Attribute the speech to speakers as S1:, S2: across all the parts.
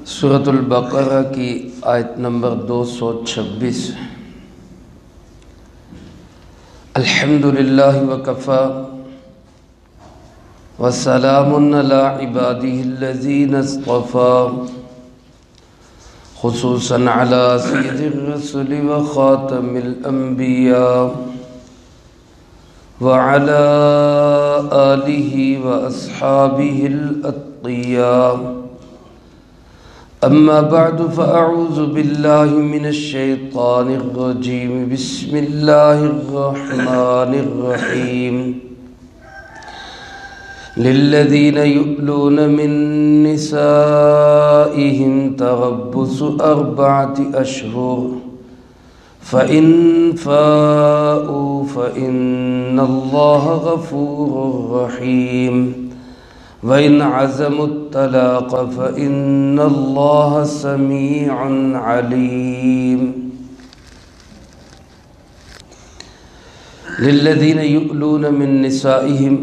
S1: سورۃ البقرہ کی آیت نمبر 226۔ الحمدللہ وکفی وسلام علی عبادہ الذین اصطفی، خصوصا علی سید الرسل وخاتم الانبیاء وعلی آلہ واصحابہ الاتقیاء۔ اما بعد فاعوذ باللہ من الشیطان الرجیم، بسم اللہ الرحمن الرحیم۔ للذین یؤلون من نسائہم تربص 4 اشہر فإن فاؤوا فإن اللہ غفور رحیم، وَإِنْ عَزَمُوا الطَّلَاقَ فَإِنَّ اللَّهَ سَمِيعٌ عَلِيمٌ۔ لِلَّذِينَ يُؤْلُونَ مِن نِّسَائِهِمْ،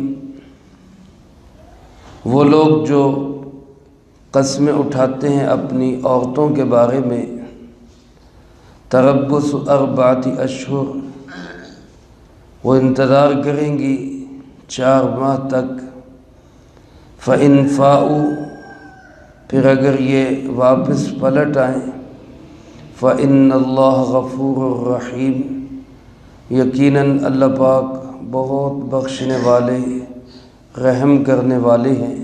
S1: وہ لوگ جو قسمیں اٹھاتے ہیں اپنی عورتوں کے بارے میں، تربص 4 اشہر، وہ انتظار کریں گی 4 ماہ تک۔ فَإِنْ فَاؤوا، پھر اگر یہ واپس پلٹ آئیں، فَإِنَّ اللَّهَ غَفُورٌ رَحِيمٌ، یقیناً اللہ پاک بہت بخشنے والے رحم کرنے والے ہیں۔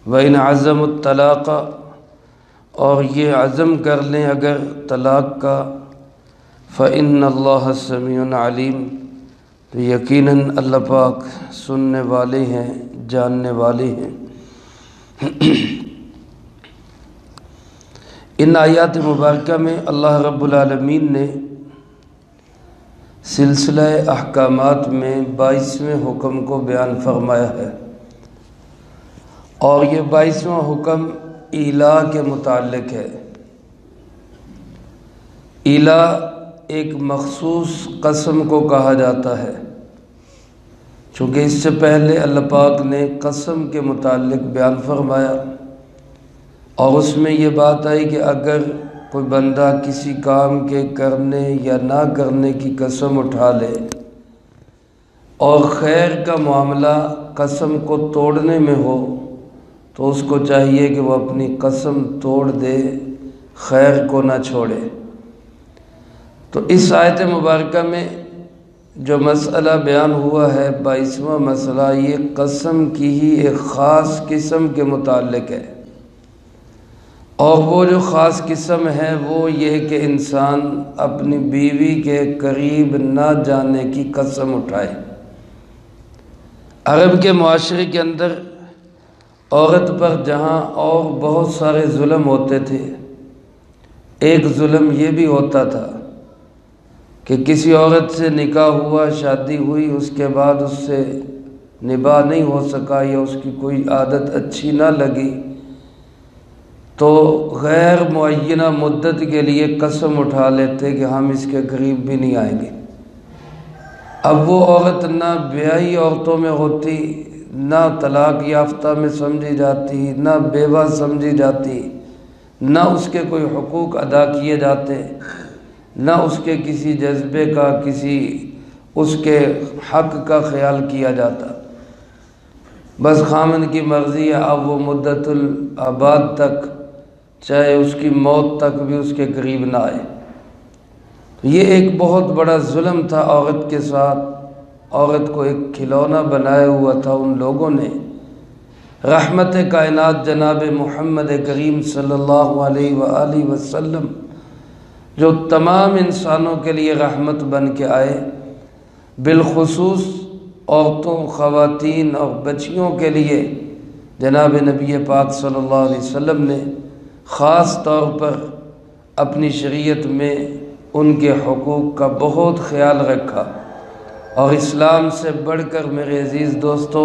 S1: وَإِنْ عَزَمُوا الطَّلَاقَ، اور یہ عزم کر لیں اگر طلاق کا، فَإِنَّ اللَّهَ سَمِيعٌ عَلِيمٌ، تو یقیناً اللہ پاک سننے والے ہیں، جاننے والے ہیں۔ ان آیات مبارکہ میں اللہ رب العالمین نے سلسلہ احکامات میں 22ویں حکم کو بیان فرمایا ہے، اور یہ 22واں حکم ایلا کے متعلق ہے۔ ایلا ایک مخصوص قسم کو کہا جاتا ہے، چونکہ اس سے پہلے اللہ پاک نے قسم کے متعلق بیان فرمایا، اور اس میں یہ بات آئی کہ اگر کوئی بندہ کسی کام کے کرنے یا نہ کرنے کی قسم اٹھا لے، اور خیر کا معاملہ قسم کو توڑنے میں ہو، تو اس کو چاہیے کہ وہ اپنی قسم توڑ دے، خیر کو نہ چھوڑے۔ تو اس آیت مبارکہ میں جو مسئلہ بیان ہوا ہے، 22واں مسئلہ، یہ قسم کی ہی ایک خاص قسم کے متعلق ہے، اور وہ جو خاص قسم ہے وہ یہ کہ انسان اپنی بیوی کے قریب نہ جانے کی قسم اٹھائے۔ عرب کے معاشرے کے اندر عورت پر جہاں اور بہت سارے ظلم ہوتے تھے، ایک ظلم یہ بھی ہوتا تھا کہ کسی عورت سے نکاح ہوا، شادی ہوئی، اس کے بعد اس سے نباہ نہیں ہو سکا یا اس کی کوئی عادت اچھی نہ لگی، تو غیر معینہ مدت کے لیے قسم اٹھا لیتے کہ ہم اس کے قریب بھی نہیں آئیں گے۔ اب وہ عورت نہ بیائی عورتوں میں ہوتی، نہ طلاق یافتہ میں سمجھی جاتی، نہ بیوہ سمجھی جاتی، نہ اس کے کوئی حقوق ادا کیے جاتے، نہ اس کے کسی جذبے کا، کسی اس کے حق کا خیال کیا جاتا۔ بس خامن کی مرضی ہے، اب وہ مدت الآباد تک، چاہے اس کی موت تک بھی اس کے قریب نہ آئے۔ یہ ایک بہت بڑا ظلم تھا عورت کے ساتھ، عورت کو ایک کھلونا بنایا ہوا تھا ان لوگوں نے۔ رحمت کائنات جناب محمد کریم صلی اللہ علیہ وآلہ وسلم، جو تمام انسانوں کے لیے رحمت بن کے آئے، بالخصوص عورتوں، خواتین اور بچیوں کے لیے جناب نبی پاک صلی اللہ علیہ وسلم نے خاص طور پر اپنی شریعت میں ان کے حقوق کا بہت خیال رکھا، اور اسلام سے بڑھ کر میرے عزیز دوستو،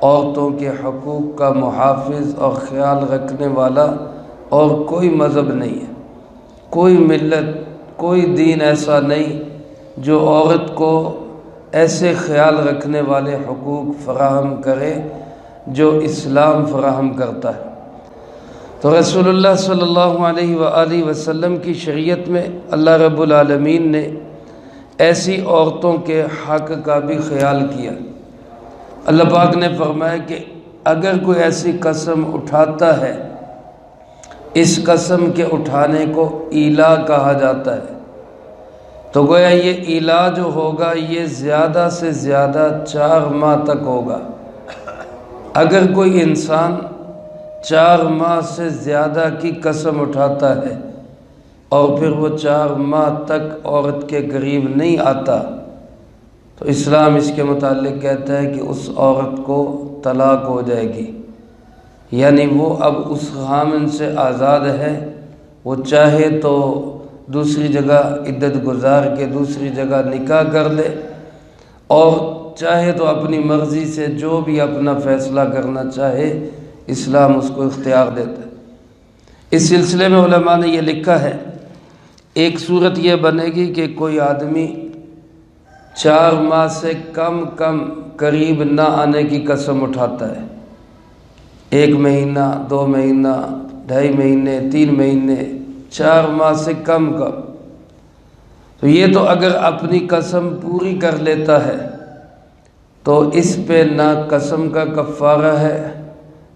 S1: عورتوں کے حقوق کا محافظ اور خیال رکھنے والا اور کوئی مذہب نہیں ہے، کوئی ملت، کوئی دین ایسا نہیں جو عورت کو ایسے خیال رکھنے والے حقوق فراہم کرے جو اسلام فراہم کرتا ہے۔ تو رسول اللہ صلی اللہ علیہ وآلہ وسلم کی شریعت میں اللہ رب العالمین نے ایسی عورتوں کے حق کا بھی خیال کیا۔ اللہ پاک نے فرمایا کہ اگر کوئی ایسی قسم اٹھاتا ہے، اس قسم کے اٹھانے کو ایلا کہا جاتا ہے، تو گویا یہ ایلا جو ہوگا یہ زیادہ سے زیادہ 4 ماہ تک ہوگا۔ اگر کوئی انسان 4 ماہ سے زیادہ کی قسم اٹھاتا ہے اور پھر وہ 4 ماہ تک عورت کے قریب نہیں آتا، تو اسلام اس کے متعلق کہتا ہے کہ اس عورت کو طلاق ہو جائے گی، یعنی وہ اب اس خامن سے آزاد ہے، وہ چاہے تو دوسری جگہ عدت گزار کے دوسری جگہ نکاح کر لے، اور چاہے تو اپنی مرضی سے جو بھی اپنا فیصلہ کرنا چاہے، اسلام اس کو اختیار دیتا ہے۔ اس سلسلے میں علماء نے یہ لکھا ہے، ایک صورت یہ بنے گی کہ کوئی آدمی 4 ماہ سے کم قریب نہ آنے کی قسم اٹھاتا ہے، 1 مہینہ، 2 مہینہ، 2.5 مہینے، 3 مہینے، 4 ماہ سے کم تو یہ تو اگر اپنی قسم پوری کر لیتا ہے تو اس پہ نہ قسم کا کفارہ ہے،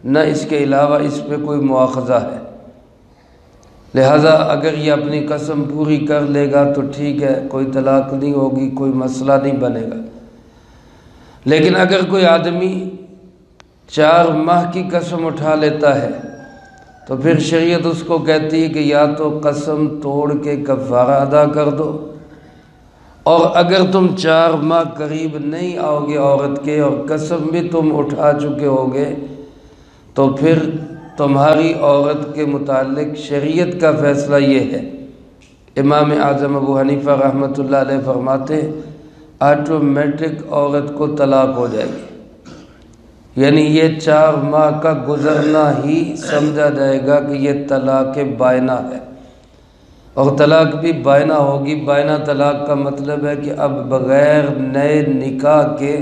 S1: نہ اس کے علاوہ اس پہ کوئی مواخذہ ہے۔ لہذا اگر یہ اپنی قسم پوری کر لے گا تو ٹھیک ہے، کوئی طلاق نہیں ہوگی، کوئی مسئلہ نہیں بنے گا۔ لیکن اگر کوئی آدمی 4 ماہ کی قسم اٹھا لیتا ہے تو پھر شریعت اس کو کہتی ہے کہ یا تو قسم توڑ کے کفارہ ادا کر دو، اور اگر تم 4 ماہ قریب نہیں آؤ گے عورت کے اور قسم بھی تم اٹھا چکے ہوگے، تو پھر تمہاری عورت کے متعلق شریعت کا فیصلہ یہ ہے۔ امام اعظم ابو حنیفہ رحمۃ اللہ علیہ فرماتے آٹومیٹک عورت کو طلاق ہو جائے گی، یعنی یہ 4 ماہ کا گزرنا ہی سمجھا جائے گا کہ یہ طلاق بائنہ ہے، اور طلاق بھی بائنہ ہوگی۔ بائنہ طلاق کا مطلب ہے کہ اب بغیر نئے نکاح کے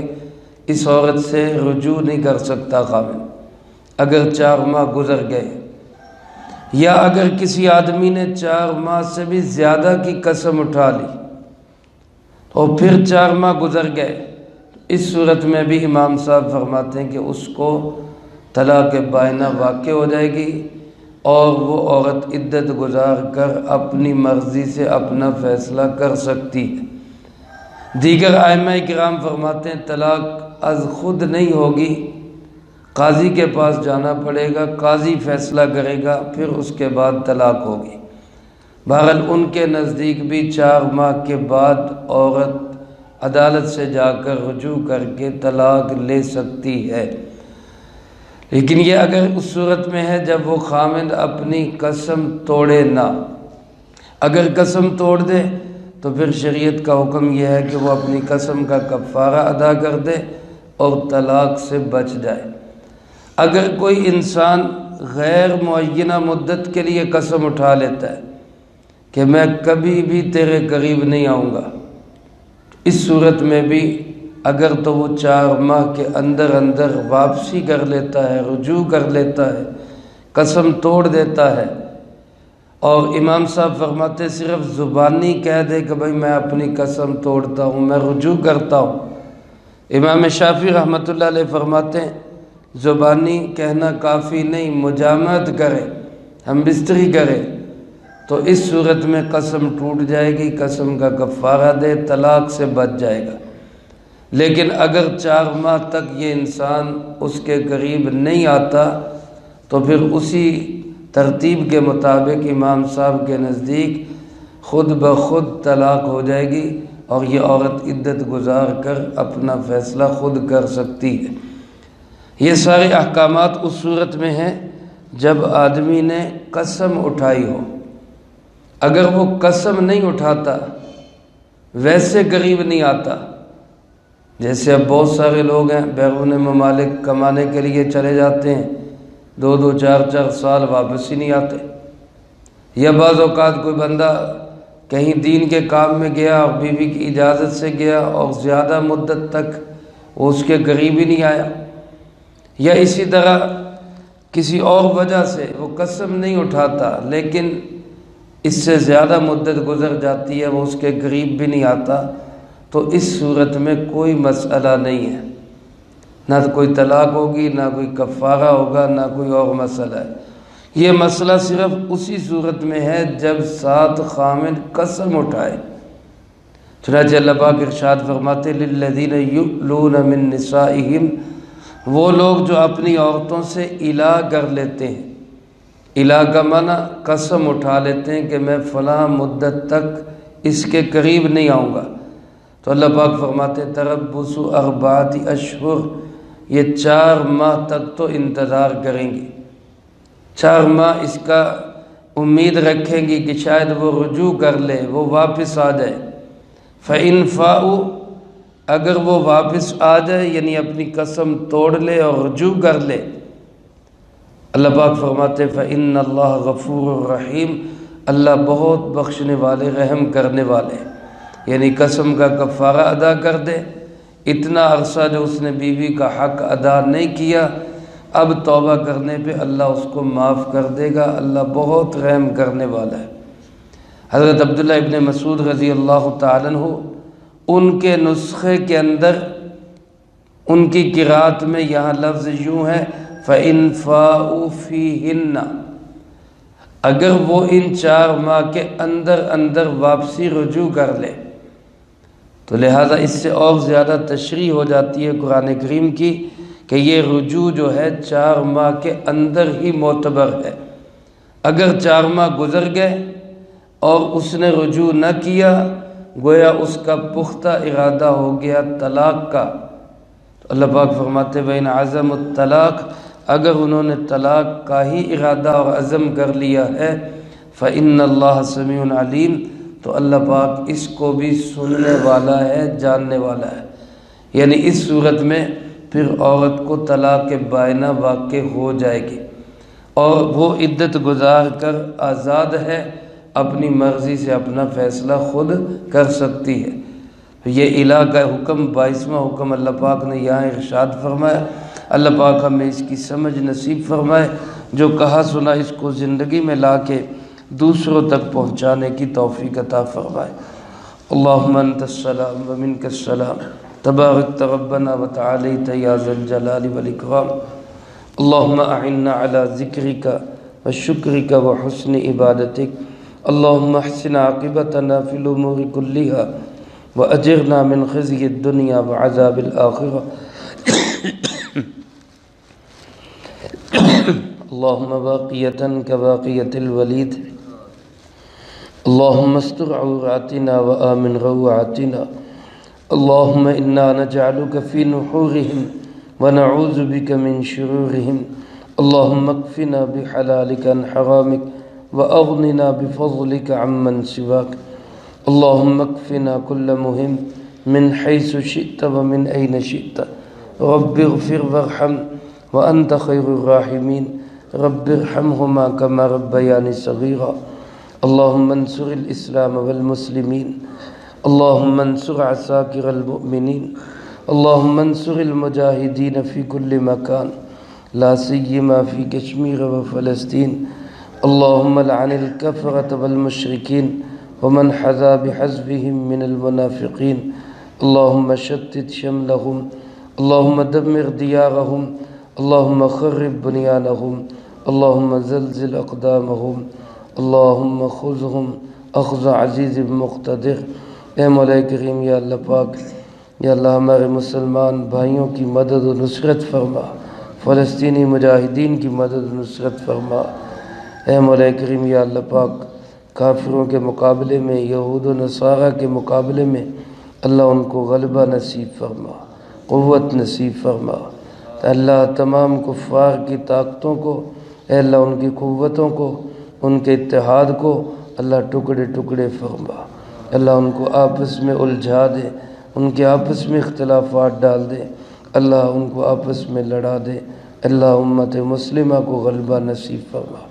S1: اس عورت سے رجوع نہیں کر سکتا خاوند، اگر 4 ماہ گزر گئے، یا اگر کسی آدمی نے 4 ماہ سے بھی زیادہ کی قسم اٹھا لی اور پھر 4 ماہ گزر گئے، اس صورت میں بھی امام صاحب فرماتے ہیں کہ اس کو طلاق بائنہ واقع ہو جائے گی، اور وہ عورت عدت گزار کر اپنی مرضی سے اپنا فیصلہ کر سکتی ہے۔ دیگر ائمہ کرام فرماتے ہیں طلاق از خود نہیں ہوگی، قاضی کے پاس جانا پڑے گا، قاضی فیصلہ کرے گا، پھر اس کے بعد طلاق ہوگی۔ بہرحال ان کے نزدیک بھی 4 ماہ کے بعد عورت عدالت سے جا کر رجوع کر کے طلاق لے سکتی ہے، لیکن یہ اگر اس صورت میں ہے جب وہ خامند اپنی قسم توڑے نہ۔ اگر قسم توڑ دے تو پھر شریعت کا حکم یہ ہے کہ وہ اپنی قسم کا کفارہ ادا کر دے اور طلاق سے بچ جائے۔ اگر کوئی انسان غیر معینہ مدت کے لیے قسم اٹھا لیتا ہے کہ میں کبھی بھی تیرے قریب نہیں آؤں گا، اس صورت میں بھی اگر تو وہ 4 ماہ کے اندر واپسی کر لیتا ہے، رجوع کر لیتا ہے، قسم توڑ دیتا ہے، اور امام صاحب فرماتے صرف زبانی کہہ دے کہ بھائی میں اپنی قسم توڑتا ہوں، میں رجوع کرتا ہوں۔ امام شافعی رحمۃ اللہ علیہ فرماتے ہیں زبانی کہنا کافی نہیں، مجامعت کرے، ہم بستری کرے، تو اس صورت میں قسم ٹوٹ جائے گی، قسم کا کفارہ دے، طلاق سے بچ جائے گا۔ لیکن اگر 4 ماہ تک یہ انسان اس کے قریب نہیں آتا تو پھر اسی ترتیب کے مطابق امام صاحب کے نزدیک خود بخود طلاق ہو جائے گی، اور یہ عورت عدت گزار کر اپنا فیصلہ خود کر سکتی ہے۔ یہ سارے احکامات اس صورت میں ہیں جب آدمی نے قسم اٹھائی ہو۔ اگر وہ قسم نہیں اٹھاتا، ویسے قریب نہیں آتا، جیسے اب بہت سارے لوگ ہیں بیرون ممالک کمانے کے لیے چلے جاتے ہیں، 2 4 سال واپس ہی نہیں آتے، یا بعض اوقات کوئی بندہ کہیں دین کے کام میں گیا اور بیوی کی اجازت سے گیا اور زیادہ مدت تک وہ اس کے قریب ہی نہیں آیا، یا اسی طرح کسی اور وجہ سے وہ قسم نہیں اٹھاتا لیکن اس سے زیادہ مدت گزر جاتی ہے، وہ اس کے قریب بھی نہیں آتا، تو اس صورت میں کوئی مسئلہ نہیں ہے، نہ کوئی طلاق ہوگی، نہ کوئی کفارہ ہوگا، نہ کوئی اور مسئلہ ہے۔ یہ مسئلہ صرف اسی صورت میں ہے جب ساتھ خامن قسم اٹھائے۔ چنانچہ اللہ پاک ارشاد فرماتے للذین یؤلون من نسائہم، وہ لوگ جو اپنی عورتوں سے الہ کر لیتے ہیں، الہ کا معنی قسم اٹھا لیتے ہیں کہ میں فلاں مدت تک اس کے قریب نہیں آؤں گا، تو اللہ پاک فرماتے تربص 4 اشہر، یہ 4 ماہ تک تو انتظار کریں گے، 4 ماہ اس کا امید رکھیں گی کہ شاید وہ رجوع کر لے، وہ واپس آ جائے۔ فَإِن فَاءُوا، اگر وہ واپس آ جائے یعنی اپنی قسم توڑ لے اور رجوع کر لے، اللہ پاک فرماتے فَإِنَّ اللَّهَ غَفُورٌ رَحِيمٌ، اللہ بہت بخشنے والے، رحم کرنے والے، یعنی قسم کا کفارہ ادا کر دے، اتنا عرصہ جو اس نے بیوی کا حق ادا نہیں کیا، اب توبہ کرنے پہ اللہ اس کو معاف کر دے گا، اللہ بہت رحم کرنے والا ہے۔ حضرت عبداللہ ابن مسعود رضی اللہ تعالیٰ عنہ، ان کے نسخے کے اندر ان کی قرأت میں یہاں لفظ یوں ہے فَإِن فَاءُوا فِيهِنَّ، اگر وہ ان 4 ماہ کے اندر واپسی رجوع کر لے، تو لہٰذا اس سے اور زیادہ تشریح ہو جاتی ہے قرآن کریم کی کہ یہ رجوع جو ہے 4 ماہ کے اندر ہی معتبر ہے۔ اگر 4 ماہ گزر گئے اور اس نے رجوع نہ کیا، گویا اس کا پختہ ارادہ ہو گیا طلاق کا، تو اللہ پاک فرماتے وَإِنْ عَزَمُوا الطَّلَاقَ، اگر انہوں نے طلاق کا ہی ارادہ اور عزم کر لیا ہے، فَإِنَّ اللَّهَ سَمِيعٌ عَلِيمٌ، تو اللہ پاک اس کو بھی سننے والا ہے، جاننے والا ہے۔ یعنی اس صورت میں پھر عورت کو طلاق بائنہ واقع ہو جائے گی اور وہ عدت گزار کر آزاد ہے، اپنی مرضی سے اپنا فیصلہ خود کر سکتی ہے۔ یہ الہ کا حکم 22واں حکم اللہ پاک نے یہاں ارشاد فرمایا۔ اللہ پاک ہمیں اس کی سمجھ نصیب فرمائے، جو کہا سنا اس کو زندگی میں لا کے دوسروں تک پہنچانے کی توفیق عطا فرمائے۔ اللہم انت السلام ومنک السلام، تبارکت ربنا وتعالیت یا ذا الجلال والاکرام۔ اللہم اعنا علی ذکرک وشکرک وحسن عبادتک، اللہم احسن عاقبتنا فی الامور کلہا وأجرنا من خزي الدنيا وعذاب الآخرة۔ اللهم باقية كباقية الوليد، اللهم استر عوراتنا وآمن روعاتنا، اللهم إنا نجعلك في نحورهم ونعوذ بك من شرورهم، اللهم اكفنا بحلالك عن حرامك وأغننا بفضلك عمن سواك، اللهم اكفنا كل مهم من حيث شئت ومن أين شئت، رب اغفر وارحم وأنت خير الراحمين، رب ارحمهما كما ربياني صغيرا، اللهم انصر الإسلام والمسلمين، اللهم انصر عساكر المؤمنين، اللهم انصر المجاهدين في كل مكان لا سيما في كشمير وفلسطين، اللهم لعن الكفرة والمشركين ومن حذا بحزبهم من المنافقين، اللهم شتت شملهم، اللهم دمر ديارهم، اللهم خرب بنيانهم، اللهم زلزل أقدامهم، اللهم خذهم أخذ عزیز مقتدر۔ اے مولا کریم، یا اللہ پاک، یا اللہ ہمارے مسلمان بھائیوں کی مدد و نصرت فرما، فلسطینی مجاہدین کی مدد و نصرت فرما۔ اے مولا کریم، یا اللہ پاک، کافروں کے مقابلے میں، یہود و نصارہ کے مقابلے میں اللہ ان کو غلبہ نصیب فرما، قوت نصیب فرما۔ اللہ تمام کفار کی طاقتوں کو، اے اللہ ان کی قوتوں کو، ان کے اتحاد کو اللہ ٹکڑے ٹکڑے فرما، اللہ ان کو آپس میں الجھا دے، ان کے آپس میں اختلافات ڈال دے، اللہ ان کو آپس میں لڑا دے، اللہ امت مسلمہ کو غلبہ نصیب فرما۔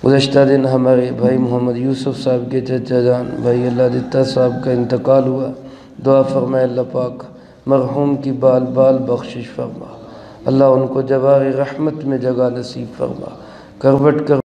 S1: گزشتہ دن ہمارے بھائی محمد یوسف صاحب کے چچا جان بھائی اللہ دتا صاحب کا انتقال ہوا، دعا فرمائے اللہ پاک مرحوم کی بال بال بخشش فرما، اللہ ان کو جوار رحمت میں جگہ نصیب فرما، کروٹ کر